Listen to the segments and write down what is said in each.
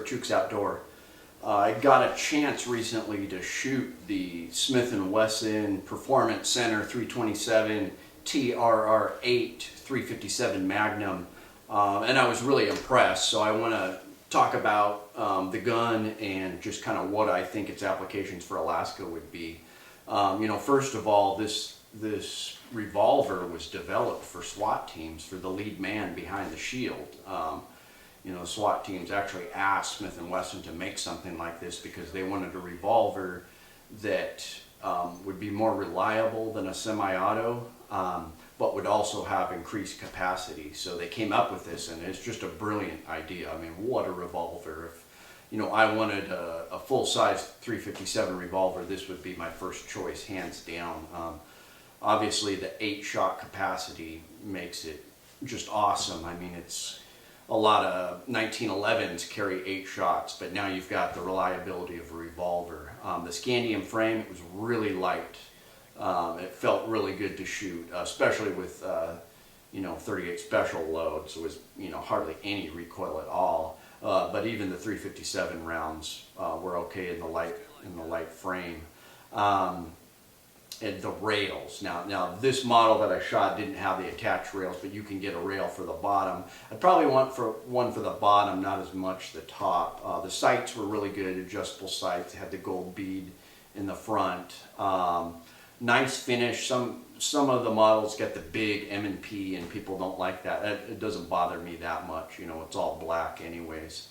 Chuke's Outdoor. I got a chance recently to shoot the Smith & Wesson Performance Center 327 TRR8 357 Magnum, and I was really impressed. So I want to talk about the gun and just kind of what I think its applications for Alaska would be. First of all, this revolver was developed for SWAT teams, for the lead man behind the shield. SWAT teams actually asked Smith & Wesson to make something like this because they wanted a revolver that would be more reliable than a semi-auto, but would also have increased capacity. So they came up with this, and it's just a brilliant idea. I mean, what a revolver. If I wanted a full-size 357 revolver, this would be my first choice, hands down. Obviously, the 8-shot capacity makes it just awesome. I mean, it's a lot of 1911s carry 8 shots, but now you've got the reliability of a revolver. The scandium frame, it was really light. It felt really good to shoot, especially with 38 special loads. So it was hardly any recoil at all. But even the 357 rounds were okay in the light frame. And the rails. Now this model that I shot didn't have the attached rails, but you can get a rail for the bottom. I'd probably want one for the bottom, not as much the top. The sights were really good, adjustable sights. Had the gold bead in the front. Nice finish. Some of the models get the big M&P, and people don't like that. It doesn't bother me that much. It's all black anyways.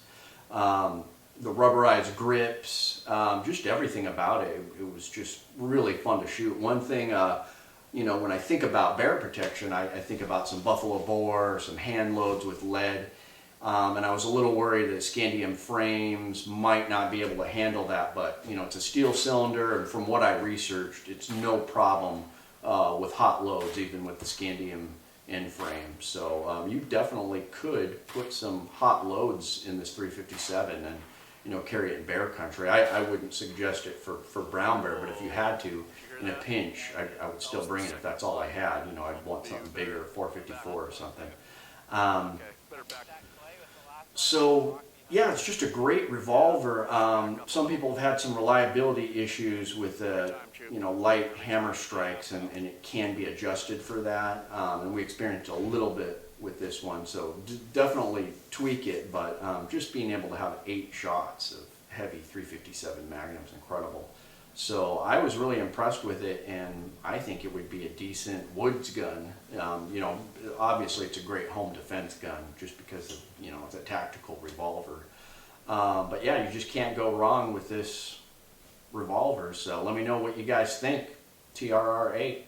The rubberized grips, just everything about it. It was just really fun to shoot. One thing, when I think about bear protection, I think about some buffalo boar, some hand loads with lead, and I was a little worried that scandium frames might not be able to handle that, but it's a steel cylinder, and from what I researched, it's no problem with hot loads, even with the scandium end frame. So you definitely could put some hot loads in this 357 and carry it in bear country. I wouldn't suggest it for brown bear, but if you had to, in a pinch, I would still bring it if that's all I had. I'd want something bigger, 454 or something. So yeah, it's just a great revolver. Some people have had some reliability issues with light hammer strikes, and it can be adjusted for that. And we experienced a little bit with this one, so definitely tweak it, but just being able to have 8 shots of heavy 357 Magnum is incredible. So I was really impressed with it, and I think it would be a decent woods gun. Obviously it's a great home defense gun just because of, it's a tactical revolver. But yeah, you just can't go wrong with this revolver. So let me know what you guys think. TRR8.